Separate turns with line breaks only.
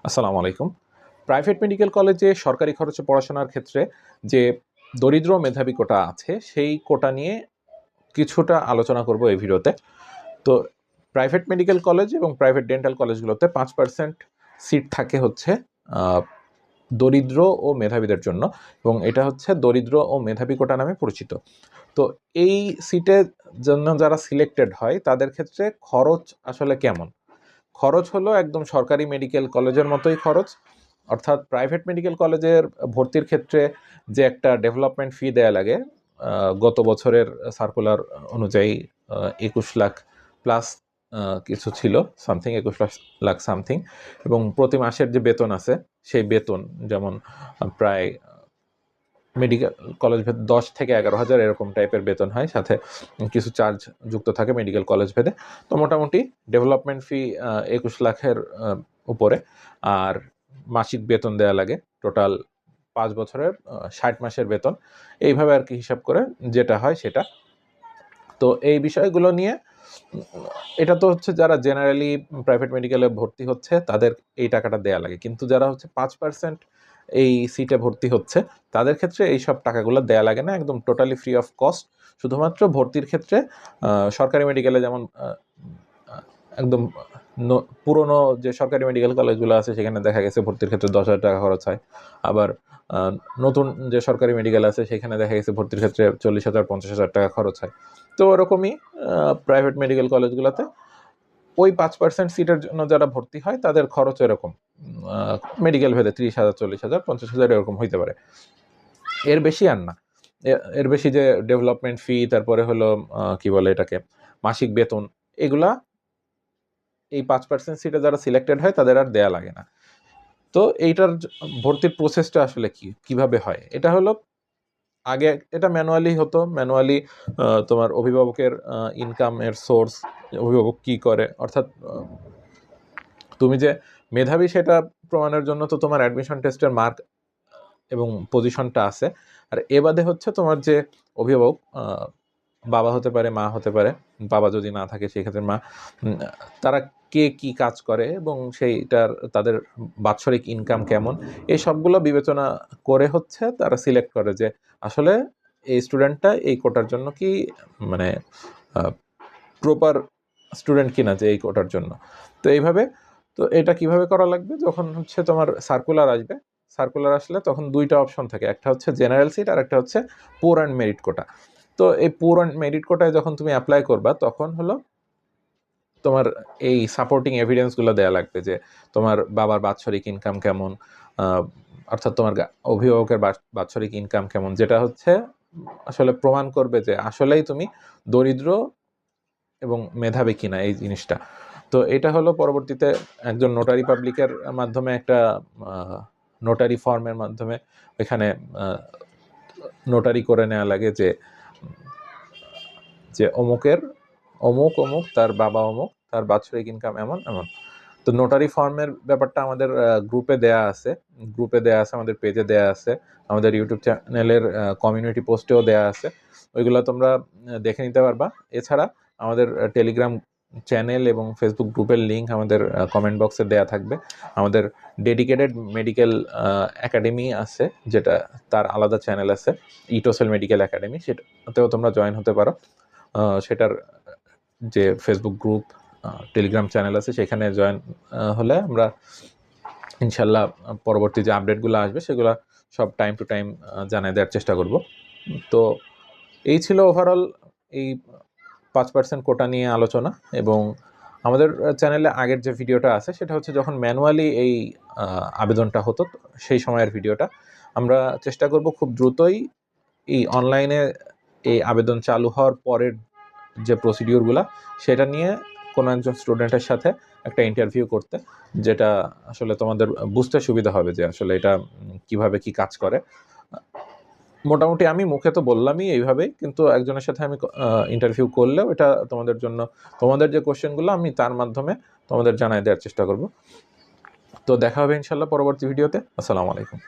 আসসালামু আলাইকুম। Private medical কলেজে সরকারি খরচে পড়াশোনার ক্ষেত্রে যে দরিদ্র মেধাবী কোটা আছে, সেই কোটা নিয়ে কিছুটা আলোচনা করব এই ভিডিওতে। তো প্রাইভেট মেডিকেল কলেজ এবং প্রাইভেট ডেন্টাল কলেজগুলোতে 5% সিট থাকে হচ্ছে দরিদ্র ও মেধাবীদের জন্য, এবং এটা হচ্ছে দরিদ্র ও মেধাবী কোটা নামে পরিচিত। তো এই সিটের জন্য যারা সিলেক্টেড হয় তাদের ক্ষেত্রে খরচ আসলে কেমন? খরচ হলো একদম সরকারি মেডিকেল কলেজের মতোই খরচ। অর্থাৎ প্রাইভেট মেডিকেল কলেজের ভর্তির ক্ষেত্রে যে একটা ডেভেলপমেন্ট ফি দেয়া লাগে, গত বছরের সার্কুলার অনুযায়ী 21 লাখ প্লাস কিছু ছিল, সামথিং 21 লাখ সামথিং, এবং প্রতি মাসের যে বেতন আছে সেই বেতন যেমন প্রায় মেডিকেল কলেজ ভেদে 10 থেকে 11,000 এরকম টাইপের বেতন হয়, সাথে কিছু চার্জ যুক্ত থাকে মেডিকেল কলেজ ভেদে। তো মোটামুটি ডেভেলপমেন্ট ফি 21 লাখের উপরে, আর মাসিক বেতন দেয়া লাগে টোটাল 5 বছরের 60 মাসের বেতন, এইভাবে আর কি হিসাব করে যেটা হয় সেটা। তো এই বিষয়গুলো নিয়ে এটা তো হচ্ছে যারা জেনারেলি প্রাইভেট মেডিকেলে ভর্তি হচ্ছে তাদের এই টাকাটা দেয়া লাগে, কিন্তু যারা হচ্ছে 5% এই সিটে ভর্তি হচ্ছে তাদের ক্ষেত্রে এই সব টাকাগুলো দেয়া লাগে না, একদম টোটালি ফ্রি অফ কস্ট। শুধুমাত্র ভর্তির ক্ষেত্রে সরকারি মেডিকেলে যেমন একদম পুরনো যে সরকারি মেডিকেল কলেজগুলো আছে সেখানে দেখা গেছে ভর্তির ক্ষেত্রে 10,000 টাকা খরচ হয়, আবার নতুন যে সরকারি মেডিকেল আছে সেখানে দেখা গেছে ভর্তির ক্ষেত্রে 40,000 50,000 টাকা খরচ হয়। তো ওরকমই প্রাইভেট মেডিকেল কলেজগুলোতে ওই 5% সিটের জন্য যারা ভর্তি হয় তাদের খরচ এরকম মেডিকেল ভেদে 30,000 40,000 50,000 এরকম হইতে পারে, এর বেশি আর না। এর বেশি যে ডেভেলপমেন্ট ফি, তারপরে হলো কি বলে এটাকে, মাসিক বেতন, এগুলা এই 5% সিটে যারা সিলেক্টেড হয় তাদের আর দেয়া লাগে না। তো এইটার ভর্তির প্রসেসটা আসলে কিভাবে হয়? এটা হলো, আগে এটা ম্যানুয়ালি হতো। ম্যানুয়ালি তোমার অভিভাবকের ইনকামের সোর্স, অভিভাবক কি করে, অর্থাৎ তুমি যে মেধাবী সেটা প্রমাণের জন্য তো তোমার অ্যাডমিশন টেস্টের মার্ক এবং পজিশনটা আছে। আর এ বাদে হচ্ছে তোমার যে অভিভাবক, বাবা হতে পারে, মা হতে পারে, বাবা যদি না থাকে সেক্ষেত্রে মা, তারা কে কি কাজ করে এবং সেইটার তাদের বাৎসরিক ইনকাম কেমন, এই সবগুলো বিবেচনা করে হচ্ছে তারা সিলেক্ট করে যে আসলে এই স্টুডেন্টটা এই কোটার জন্য কি মানে প্রপার স্টুডেন্ট কিনা যে এই কোটার জন্য। তো এইভাবে, তো এটা কিভাবে করা লাগবে, যখন হচ্ছে তোমার সার্কুলার আসবে, সার্কুলার আসলে তখন দুইটা অপশন থাকে, একটা হচ্ছে জেনারেল সিট আর একটা হচ্ছে পুর অ্যান্ড মেরিট কোটা। তো এই পুর অ্যান্ড মেরিট কোটায় যখন তুমি অ্যাপ্লাই করবা তখন হলো তোমার এই সাপোর্টিং এভিডেন্সগুলো দেয়া লাগবে যে তোমার বাবার বাৎসরিক ইনকাম কেমন, অর্থাৎ তোমার অভিভাবকের বাৎসরিক ইনকাম কেমন, যেটা হচ্ছে আসলে প্রমাণ করবে যে আসলেই তুমি দরিদ্র এবং মেধাবী কিনা এই জিনিসটা। তো এটা হলো পরবর্তীতে একজন নোটারি পাবলিকের মাধ্যমে, একটা নোটারি ফর্মের মাধ্যমে এখানে নোটারি করে নেওয়া লাগে যে যে অমুকের অমুক অমুক, তার বাবা অমুক, তার বাৎসরিক ইনকাম এমন এমন। তো নোটারি ফর্মের ব্যাপারটা আমাদের গ্রুপে দেয়া আছে, আমাদের পেজে দেয়া আছে, আমাদের ইউটিউব চ্যানেলের কমিউনিটি পোস্টেও দেয়া আছে, ওইগুলো তোমরা দেখে নিতে পারবা। এছাড়া আমাদের টেলিগ্রাম চ্যানেল এবং ফেসবুক গ্রুপের লিঙ্ক আমাদের কমেন্ট বক্সে দেয়া থাকবে। আমাদের ডেডিকেটেড মেডিকেল একাডেমি আছে, যেটা তার আলাদা চ্যানেল আছে, ইটোসেল মেডিকেল একাডেমি, সেটাতেও তোমরা জয়েন হতে পারো। সেটার যে ফেসবুক গ্রুপ টেলিগ্রাম চ্যানেল আছে সেখানে জয়েন হলে আমরা ইনশাল্লাহ পরবর্তী যে আপডেটগুলো আসবে সেগুলো সব টাইম টু টাইম জানিয়ে দেওয়ার চেষ্টা করব। তো এই ছিল ওভারঅল এই 5% কোটা নিয়ে আলোচনা। এবং আমাদের চ্যানেলে আগের যে ভিডিওটা আছে সেটা হচ্ছে যখন ম্যানুয়ালি এই আবেদনটা হতো সেই সময়ের ভিডিওটা। আমরা চেষ্টা করব খুব দ্রুতই এই অনলাইনে এই আবেদন চালু হওয়ার পরের যে প্রসিডিওরগুলো সেটা নিয়ে কোনো একজন স্টুডেন্টের সাথে একটা ইন্টারভিউ করতে, যেটা আসলে তোমাদের বুঝতে সুবিধা হবে যে আসলে এটা কিভাবে কি কাজ করে। মোটামুটি আমি মুখে তো বললামই এইভাবেই, কিন্তু একজনের সাথে আমি ইন্টারভিউ করলেও এটা তোমাদের জন্য, তোমাদের যে কোশ্চেনগুলো আমি তার মাধ্যমে তোমাদের জানাই দেওয়ার চেষ্টা করব। তো দেখা হবে ইনশাল্লাহ পরবর্তী ভিডিওতে। আসসালামু আলাইকুম।